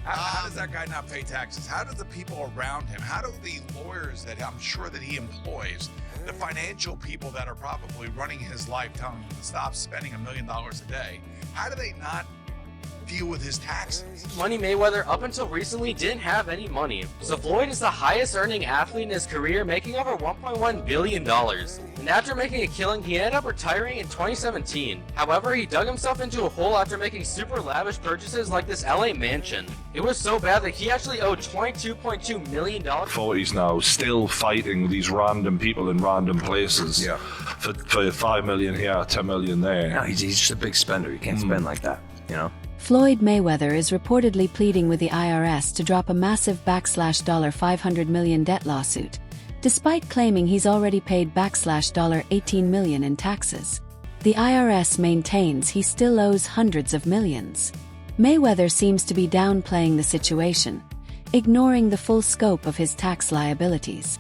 How does that guy not pay taxes? How do the people around him, how do the lawyers that I'm sure that he employs, the financial people that are probably running his life telling him to stop spending $1 million a day, how do they not deal with his taxes? Money Mayweather, up until recently, didn't have any money. So Floyd is the highest earning athlete in his career, making over $1.1 billion. And after making a killing, he ended up retiring in 2017. However, he dug himself into a hole after making super lavish purchases like this LA mansion. It was so bad that he actually owed $22.2 million. 40s now, still fighting these random people in random places. Yeah. For 5 million here, 10 million there. No, he's just a big spender. He can't spend like that, you know? Floyd Mayweather is reportedly pleading with the IRS to drop a massive $500 million debt lawsuit, despite claiming he's already paid $18 million in taxes. The IRS maintains he still owes hundreds of millions. Mayweather seems to be downplaying the situation, ignoring the full scope of his tax liabilities.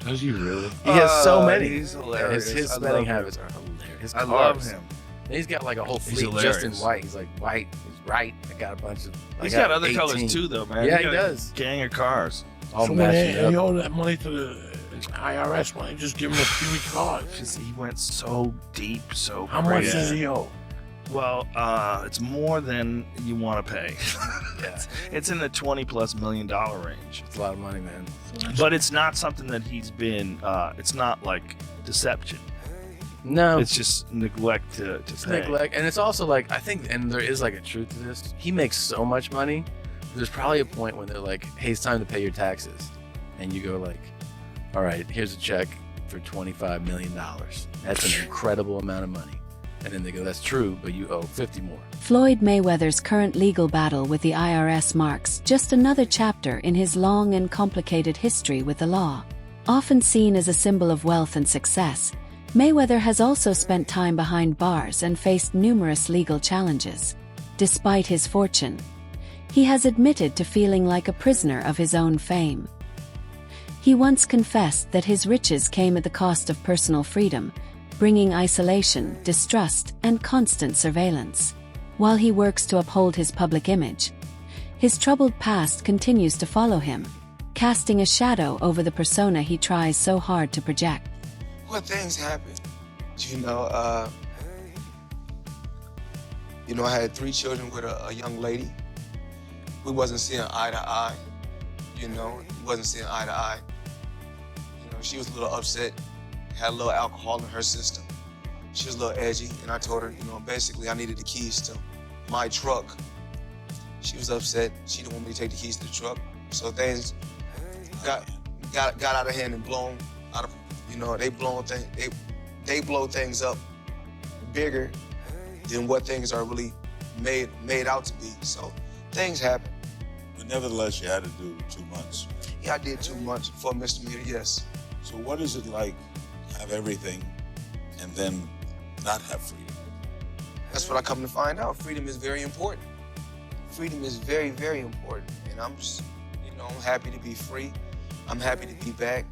Does he really? He has so many. He's hilarious. His I spending love him. habits are hilarious. His I cars. love him. He's got like a whole He's fleet just in hilarious. white. He's like white. He's right. I got a bunch of. He's got other colors too, though, man. Yeah, he got a does. Gang of cars. All So when matching he up. owe that money to the IRS, why don't you just give him a few cards? Because he went so deep, so How much crazy. does he owe? Well, it's more than you want to pay. Yeah. It's in the $20+ million range. It's a lot of money, man. But it's not something that he's been. It's not like deception. No, It's just neglect to it's pay. neglect, and it's also like I think, and there is like a truth to this. He makes so much money. There's probably a point when they're like, "Hey, it's time to pay your taxes," and you go like, "All right, here's a check for $25 million. That's an incredible amount of money." And then they go, "That's true, but you owe 50 more." Floyd Mayweather's current legal battle with the IRS marks just another chapter in his long and complicated history with the law. Often seen as a symbol of wealth and success, Mayweather has also spent time behind bars and faced numerous legal challenges. Despite his fortune, he has admitted to feeling like a prisoner of his own fame. He once confessed that his riches came at the cost of personal freedom, bringing isolation, distrust, and constant surveillance. While he works to uphold his public image, his troubled past continues to follow him, casting a shadow over the persona he tries so hard to project. What things happen? I had 3 children with a young lady. We wasn't seeing eye to eye. Wasn't seeing eye to eye. She was a little upset, had a little alcohol in her system. She was a little edgy, and I told her, basically I needed the keys to my truck. She was upset. She didn't want me to take the keys to the truck. So things got out of hand and blown out of. They blow things up bigger than what things are really made out to be. So things happen. But nevertheless, you had to do 2 months. Yeah, I did 2 months for a misdemeanor, yes. So what is it like to have everything and then not have freedom? That's what I come to find out. Freedom is very important. Freedom is very, very important. And I'm just, I'm happy to be free. I'm happy to be back,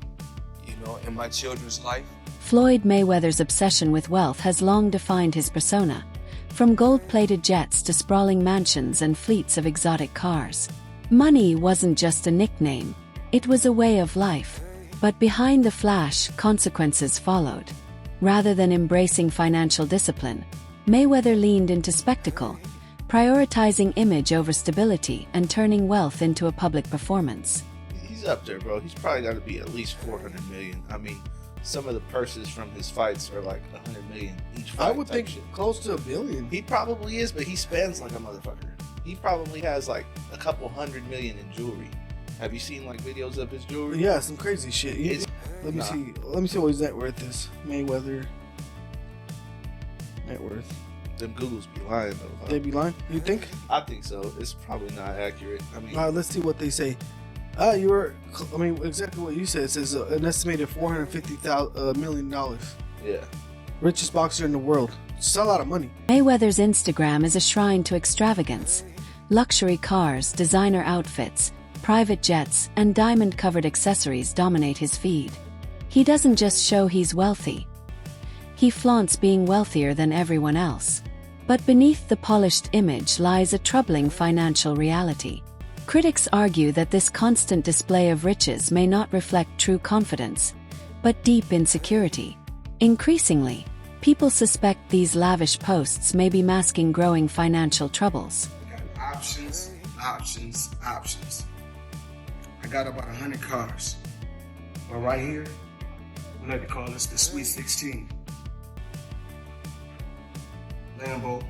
in my children's life. Floyd Mayweather's obsession with wealth has long defined his persona, from gold-plated jets to sprawling mansions and fleets of exotic cars. Money wasn't just a nickname, it was a way of life. But behind the flash, consequences followed. Rather than embracing financial discipline, Mayweather leaned into spectacle, prioritizing image over stability and turning wealth into a public performance. He's up there, bro. He's probably got to be at least 400 million. I mean, some of the purses from his fights are like 100 million each fight. I would think shit. close to $1 billion. He probably is, but he spends like a motherfucker. He probably has like a couple 100 million in jewelry. Have you seen like videos of his jewelry? Yeah, some crazy shit. His- Let me Nah. see. Let me see what his net worth is. Mayweather net worth. Them Googles be lying though. Huh? They be lying? You think? I think so. It's probably not accurate. I mean, All right, let's see what they say. Exactly what you said. It says an estimated $450 million. yeah. Richest boxer in the world. It's a lot of money. Mayweather's Instagram is a shrine to extravagance. Luxury cars, designer outfits, private jets, and diamond-covered accessories dominate his feed. He doesn't just show he's wealthy. He flaunts being wealthier than everyone else. But beneath the polished image lies a troubling financial reality. Critics argue that this constant display of riches may not reflect true confidence, but deep insecurity. Increasingly, people suspect these lavish posts may be masking growing financial troubles. I got options. I got about 100 cars. But right here, we like to call this the Sweet 16. Lambo,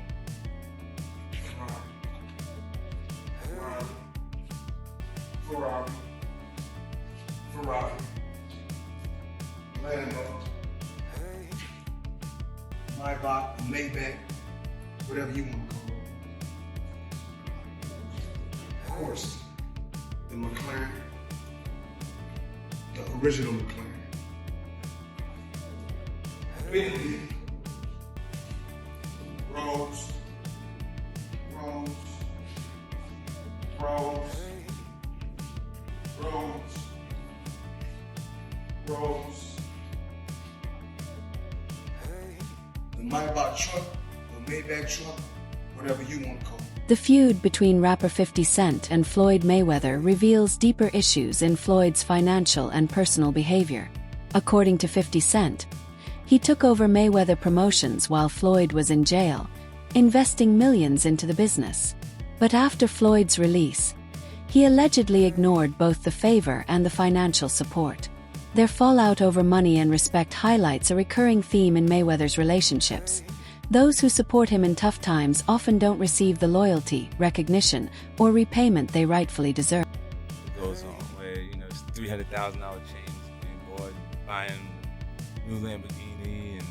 Ferrari, Lambo, Maybach, Maybach, whatever you want to call it. Of course, the McLaren, the original McLaren. Bentley, Rolls, the Maybach truck, the Maybach truck, whatever you want to call it. The feud between rapper 50 Cent and Floyd Mayweather reveals deeper issues in Floyd's financial and personal behavior. According to 50 Cent, he took over Mayweather Promotions while Floyd was in jail, investing millions into the business. But after Floyd's release, he allegedly ignored both the favor and the financial support. Their fallout over money and respect highlights a recurring theme in Mayweather's relationships. Those who support him in tough times often don't receive the loyalty, recognition, or repayment they rightfully deserve. It goes on where, it's $300,000 chains being bought, buying new Lamborghini and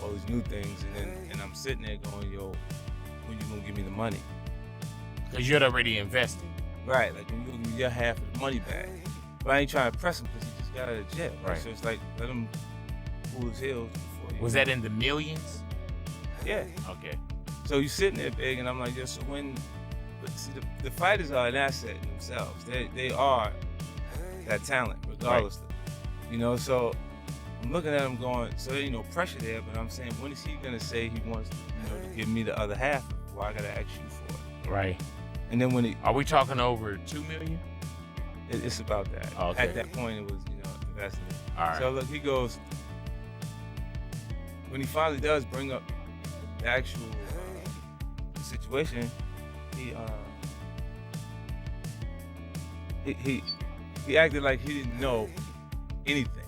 all these new things, and I'm sitting there going, yo, when you gonna give me the money? Because you're already invested. Right, like when you gonna give me your half of the money back. But I ain't trying to press him because he just got out of jail. Right. So it's like, let him cool his heels before Was that in the millions? Yeah. Okay. So you sitting there big, and I'm like, yeah, so when, but see, the fighters are an asset in themselves. They are that talent, regardless. Right. So I'm looking at him going, so there ain't no pressure there, but I'm saying, when is he gonna say he wants, to give me the other half of it? Well, I gotta ask you for it. Right. And then when are we talking over $2 million? It's about that. Oh, okay. At that point, it was, investing. All right. So look, he goes, when he finally does bring up the actual situation, he acted like he didn't know anything.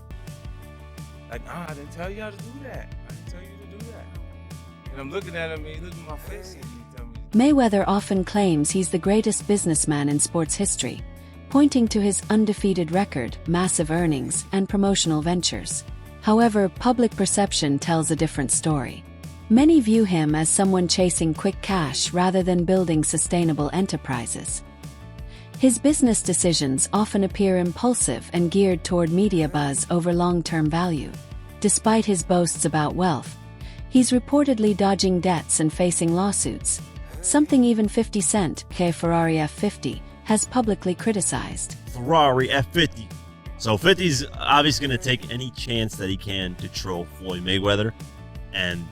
Like, I didn't tell y'all to do that. I didn't tell you to do that. And I'm looking at him, and he looked at my face, and he tell me. Mayweather often claims he's the greatest businessman in sports history, pointing to his undefeated record, massive earnings, and promotional ventures. However, public perception tells a different story. Many view him as someone chasing quick cash rather than building sustainable enterprises. His business decisions often appear impulsive and geared toward media buzz over long-term value. Despite his boasts about wealth, he's reportedly dodging debts and facing lawsuits, something even 50 Cent, Ferrari F50, has publicly criticized. Ferrari F50. So 50's obviously going to take any chance that he can to troll Floyd Mayweather, and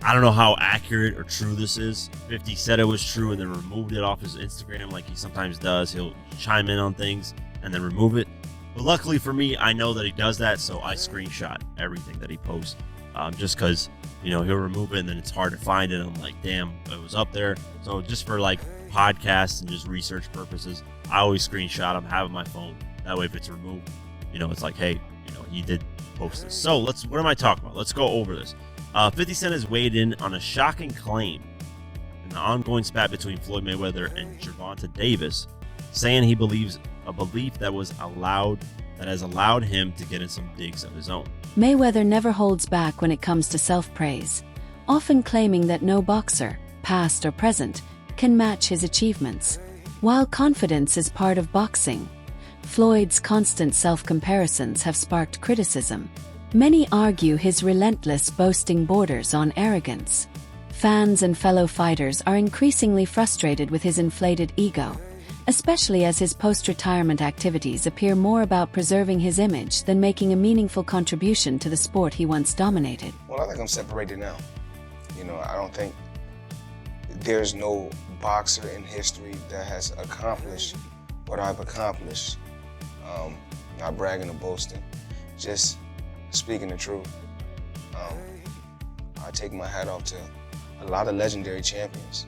I don't know how accurate or true this is. 50 said it was true and then removed it off his Instagram like he sometimes does. He'll chime in on things and then remove it. But luckily for me, I know that he does that, so I screenshot everything that he posts. Just because, he'll remove it and then it's hard to find it. I'm like, damn, it was up there. So just for like podcasts and just research purposes, I always screenshot them, have it on my phone. That way if it's removed, it's like, hey, he did post this. So what am I talking about? Let's go over this. 50 Cent has weighed in on a shocking claim in the ongoing spat between Floyd Mayweather and Gervonta Davis, saying he believes a belief that has allowed him to get in some digs of his own. Mayweather never holds back when it comes to self-praise, often claiming that no boxer, past or present, can match his achievements. While confidence is part of boxing, Floyd's constant self-comparisons have sparked criticism. Many argue his relentless boasting borders on arrogance. Fans and fellow fighters are increasingly frustrated with his inflated ego, especially as his post-retirement activities appear more about preserving his image than making a meaningful contribution to the sport he once dominated. Well, I think I'm separated now. I don't think there's no boxer in history that has accomplished what I've accomplished. Not bragging or boasting, just speaking the truth. I take my hat off to a lot of legendary champions,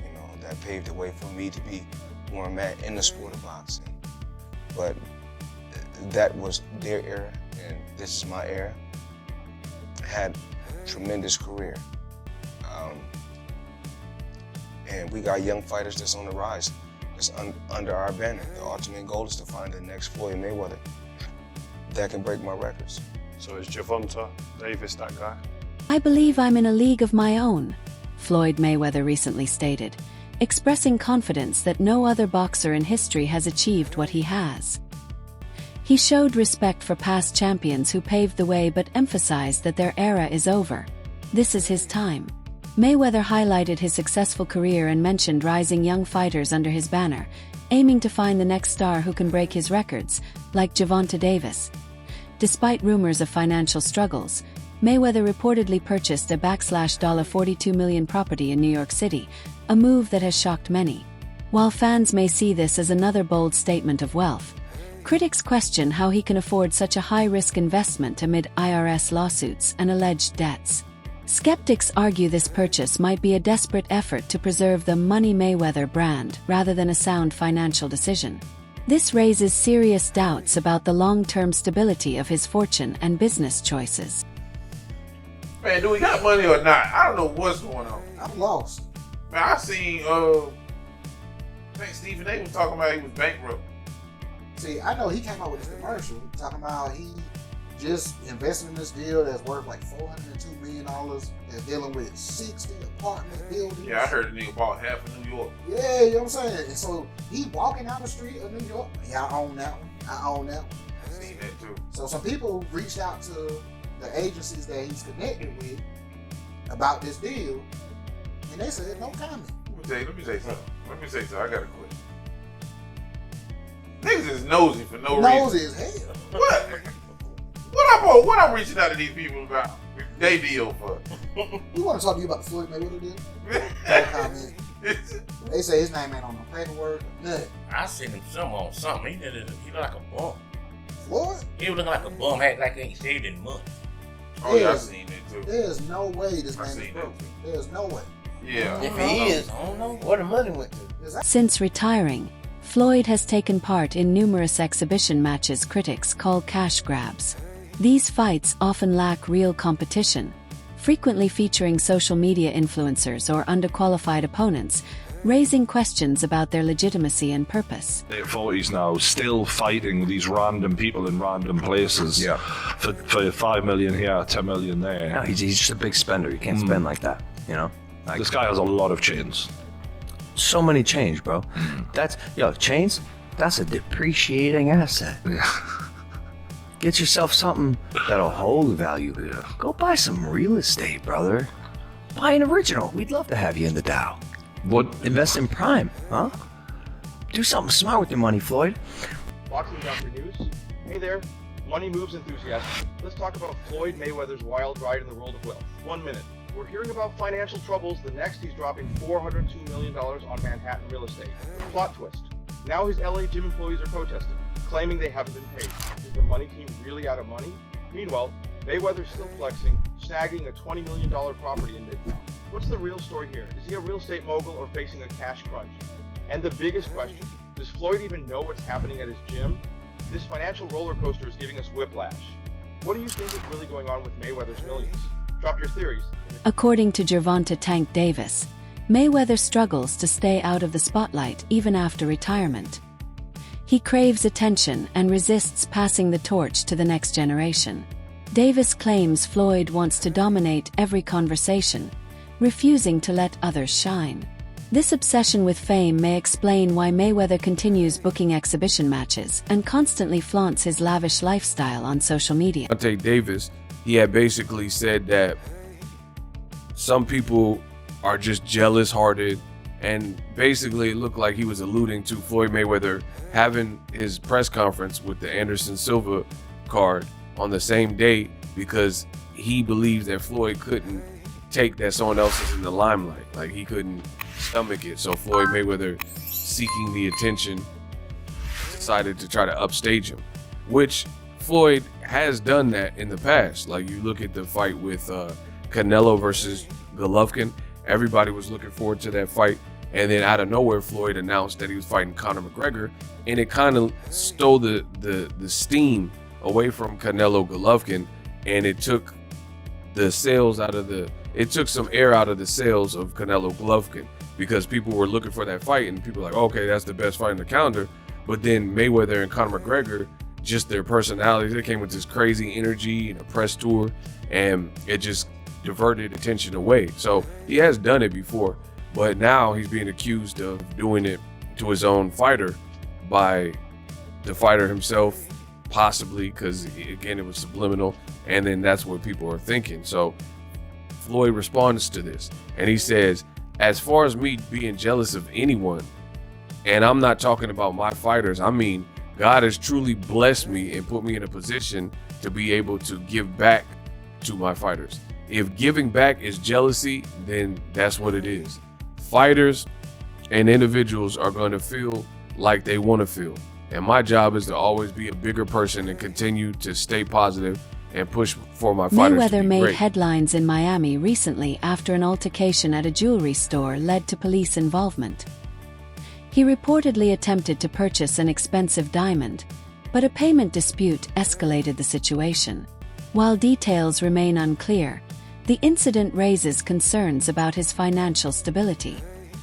you know, that paved the way for me to be where I'm at in the sport of boxing. But that was their era, and this is my era. I had a tremendous career. And we got young fighters that's on the rise, that's under our banner. The ultimate goal is to find the next Floyd Mayweather that can break my records. So is Gervonta Davis that guy? I believe I'm in a league of my own, Floyd Mayweather recently stated, expressing confidence that no other boxer in history has achieved what he has. He showed respect for past champions who paved the way but emphasized that their era is over. This is his time. Mayweather highlighted his successful career and mentioned rising young fighters under his banner, aiming to find the next star who can break his records, like Gervonta Davis. Despite rumors of financial struggles, Mayweather reportedly purchased a $42 million property in New York City, a move that has shocked many. While fans may see this as another bold statement of wealth, critics question how he can afford such a high-risk investment amid IRS lawsuits and alleged debts. Skeptics argue this purchase might be a desperate effort to preserve the Money Mayweather brand rather than a sound financial decision. This raises serious doubts about the long-term stability of his fortune and business choices. Man, do we got money or not? I don't know what's going on. I'm lost. Man, I seen, I think Stephen A was talking about he was bankrupt. See, I know he came out with this commercial talking about he just invested in this deal that's worth like $402 million. They're dealing with 60 apartment buildings. Yeah, I heard the nigga bought half of New York. Yeah, you know what I'm saying? And so he walking down the street of New York. Yeah, I own that one. I own that one. I seen that too. So some people reached out to the agencies that he's connected with about this deal, and they said no comment. Let me say something. I got a question. Niggas is nosy for no reason. Nosy as hell. What? What I'm reaching out to these people about? They deal for. We want to talk to you about the Floyd Mayweather deal. No comment. They say his name ain't on no paperwork. Nothing. I seen him on something. He looked like a bum. Floyd? He was looking like a bum. Had like he ain't shaved in months. Oh yeah, I seen that too. There's no way this man is broke. There's no way. Yeah. If he is, I don't know where the money went to. Since retiring, Floyd has taken part in numerous exhibition matches critics call cash grabs. These fights often lack real competition, frequently featuring social media influencers or underqualified opponents, raising questions about their legitimacy and purpose. They're 40s now, still fighting these random people in random places. Yeah. For 5 million here, 10 million there. No, he's just a big spender. He can't spend like that, you know? Like, this guy has a lot of chains. So many chains, bro. Chains, that's a depreciating asset. Get yourself something that'll hold value. Go buy some real estate, brother. Buy an original. We'd love to have you in the Dow. What? Invest in Prime, huh? Do something smart with your money, Floyd. Boxing Doctor News. Hey there, money moves enthusiasts. Let's talk about Floyd Mayweather's wild ride in the world of wealth. 1 minute. We're hearing about financial troubles. The next, he's dropping $402 million on Manhattan real estate. Plot twist. Now his LA gym employees are protesting, claiming they haven't been paid. Is the money team really out of money? Meanwhile, Mayweather's still flexing, snagging a $20 million property in Midtown. What's the real story here? Is he a real estate mogul or facing a cash crunch? And the biggest question, does Floyd even know what's happening at his gym? This financial roller coaster is giving us whiplash. What do you think is really going on with Mayweather's millions? Drop your theories. According to Gervonta Tank Davis, Mayweather struggles to stay out of the spotlight even after retirement. He craves attention and resists passing the torch to the next generation. Davis claims Floyd wants to dominate every conversation, refusing to let others shine. This obsession with fame may explain why Mayweather continues booking exhibition matches and constantly flaunts his lavish lifestyle on social media. Gervonta Davis, he had basically said that some people are just jealous-hearted, and basically it looked like he was alluding to Floyd Mayweather having his press conference with the Anderson Silva card on the same day because he believes that Floyd couldn't take that someone else is in the limelight. Like he couldn't stomach it. So Floyd Mayweather, seeking the attention, decided to try to upstage him, which Floyd has done that in the past. Like you look at the fight with Canelo versus Golovkin, everybody was looking forward to that fight, and then out of nowhere Floyd announced that he was fighting Conor McGregor, and it kind of stole the steam away from Canelo Golovkin, and it took the sails out of it took some air out of the sails of Canelo Golovkin, because people were looking for that fight, and people were like, okay, that's the best fight in the calendar. But then Mayweather and Conor McGregor, just their personalities, they came with this crazy energy and a press tour, and it just diverted attention away. So he has done it before, but now he's being accused of doing it to his own fighter by the fighter himself, possibly, because again, it was subliminal, and then that's what people are thinking. So Floyd responds to this, and he says, as far as me being jealous of anyone, and I'm not talking about my fighters, I mean, God has truly blessed me and put me in a position to be able to give back to my fighters. If giving back is jealousy, then that's what it is. Fighters and individuals are going to feel like they want to feel. And my job is to always be a bigger person and continue to stay positive and push for my fighters to Mayweather be made great. headlines in Miami recently after an altercation at a jewelry store led to police involvement. He reportedly attempted to purchase an expensive diamond, but a payment dispute escalated the situation. While details remain unclear, the incident raises concerns about his financial stability.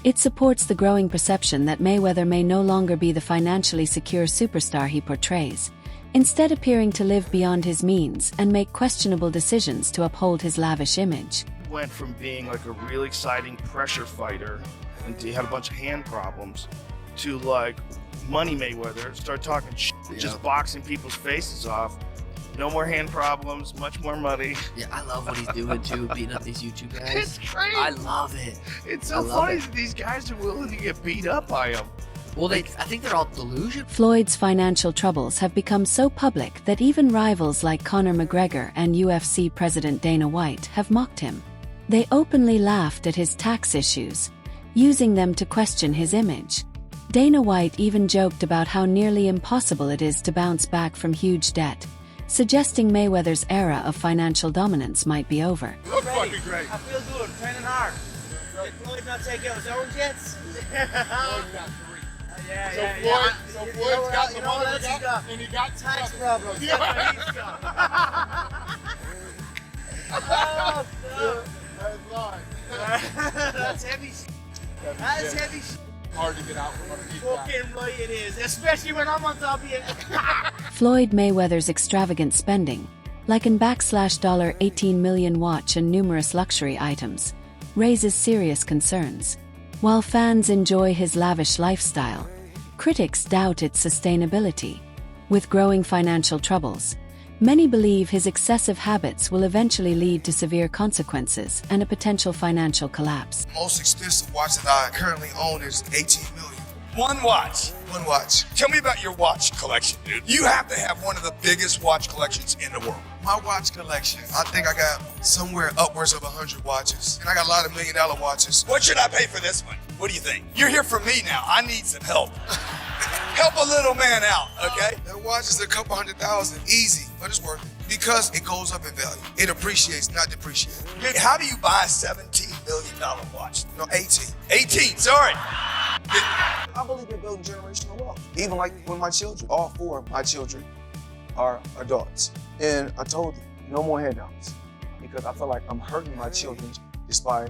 It supports the growing perception that Mayweather may no longer be the financially secure superstar he portrays, instead appearing to live beyond his means and make questionable decisions to uphold his lavish image. Went from being like a real exciting pressure fighter, and he had a bunch of hand problems, to like Money Mayweather, start talking shit, just boxing people's faces off. No more hand problems, much more money. Yeah, I love what he's doing too, beating up these YouTube guys. It's crazy. I love it. It's so funny that these guys are willing to get beat up by him. Well, I think they're all delusional. Floyd's financial troubles have become so public that even rivals like Conor McGregor and UFC President Dana White have mocked him. They openly laughed at his tax issues, using them to question his image. Dana White even joked about how nearly impossible it is to bounce back from huge debt, suggesting Mayweather's era of financial dominance might be over. Look fucking great. I feel good, training hard. Did Floyd not take out his own jets? Yeah. So Floyd's got the money he got, and he got tax problems. Yeah. That's what he's got. Oh, no. That's lying. That's heavy shit. That is heavy shit. Hard to get out from underneath Fucking right it is, especially when I'm on top of you. Floyd Mayweather's extravagant spending, like in $18 million watch and numerous luxury items, raises serious concerns. While fans enjoy his lavish lifestyle, critics doubt its sustainability. With growing financial troubles, many believe his excessive habits will eventually lead to severe consequences and a potential financial collapse. Most expensive watch that I currently own is $18 million. One watch. One watch. Tell me about your watch collection, dude. You have to have one of the biggest watch collections in the world. My watch collection, I think I got somewhere upwards of 100 watches. And I got a lot of $1 million watches. What should I pay for this one? What do you think? You're here for me now. I need some help. Help a little man out, okay? That watch is a couple $100,000. Easy, but it's worth it. Because it goes up in value. It appreciates, not depreciates. Dude, how do you buy a $17 million watch? No, 18. 18, sorry. I believe in building generational wealth. Even like when my children, all four of my children are adults. And I told them, no more handouts. Because I feel like I'm hurting my children just by,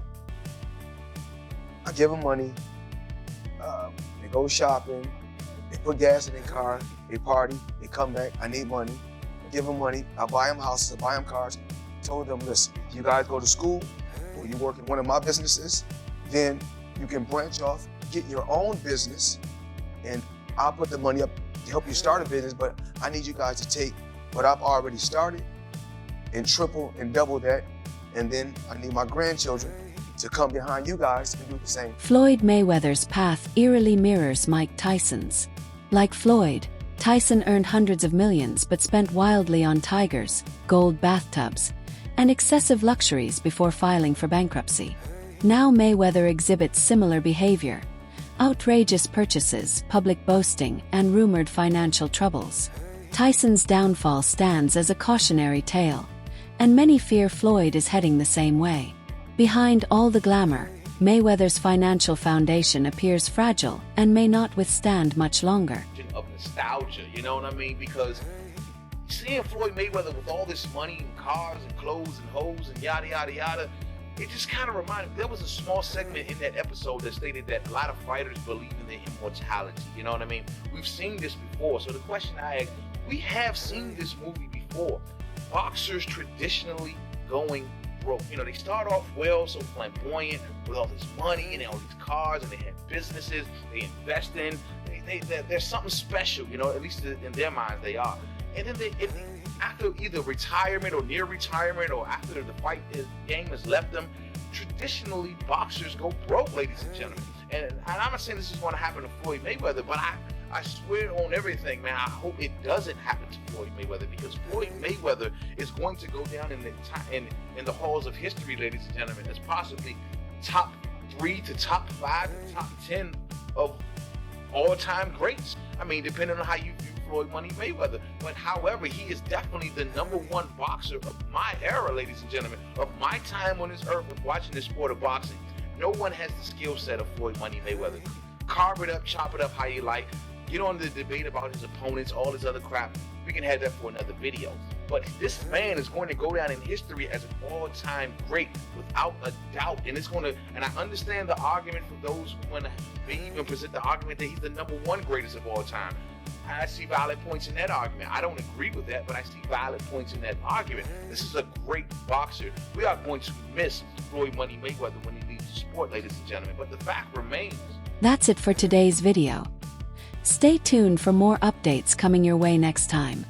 I give them money, they go shopping, they put gas in their car, they party, they come back, I need money. I give them money, I buy them houses, I buy them cars. I told them, listen, if you guys go to school or you work in one of my businesses, then you can branch off, get your own business, and I'll put the money up to help you start a business, but I need you guys to take what I've already started and triple and double that, and then I need my grandchildren to come behind you guys and do the same. Floyd Mayweather's path eerily mirrors Mike Tyson's. Like Floyd, Tyson earned hundreds of millions but spent wildly on tigers, gold bathtubs, and excessive luxuries before filing for bankruptcy. Now Mayweather exhibits similar behavior: outrageous purchases, public boasting, and rumored financial troubles. Tyson's downfall stands as a cautionary tale, and many fear Floyd is heading the same way. Behind all the glamour, Mayweather's financial foundation appears fragile and may not withstand much longer. Of nostalgia, you know what I mean? Because seeing Floyd Mayweather with all this money and cars and clothes and hoes and yada yada yada, it just kind of reminded me. There was a small segment in that episode that stated that a lot of fighters believe in their immortality. You know what I mean? We've seen this before. So the question I ask, we have seen this movie before. Boxers traditionally going broke. You know, they start off well, so flamboyant, with all this money and all these cars, and they have businesses they invest in. There's something special, you know, at least in their minds they are. And then after either retirement or near retirement, or after the fight game has left them, traditionally boxers go broke, ladies and gentlemen. And I'm not saying this is going to happen to Floyd Mayweather, but I swear on everything, man, I hope it doesn't happen to Floyd Mayweather, because Floyd Mayweather is going to go down in the halls of history, ladies and gentlemen, as possibly top 3 to top 5 to top 10 of all-time greats. I mean, depending on how you view Floyd Money Mayweather. But however, he is definitely the #1 boxer of my era, ladies and gentlemen, of my time on this earth with watching this sport of boxing. No one has the skill set of Floyd Money Mayweather. Carve it up, chop it up how you like. Get on the debate about his opponents, all this other crap. We can have that for another video. But this man is going to go down in history as an all-time great, without a doubt. And and I understand the argument for those who want to even present the argument that he's the #1 greatest of all time. I see valid points in that argument. I don't agree with that, but I see valid points in that argument. This is a great boxer. We are going to miss Floyd Money Mayweather when he leaves the sport, ladies and gentlemen. But the fact remains. That's it for today's video. Stay tuned for more updates coming your way next time.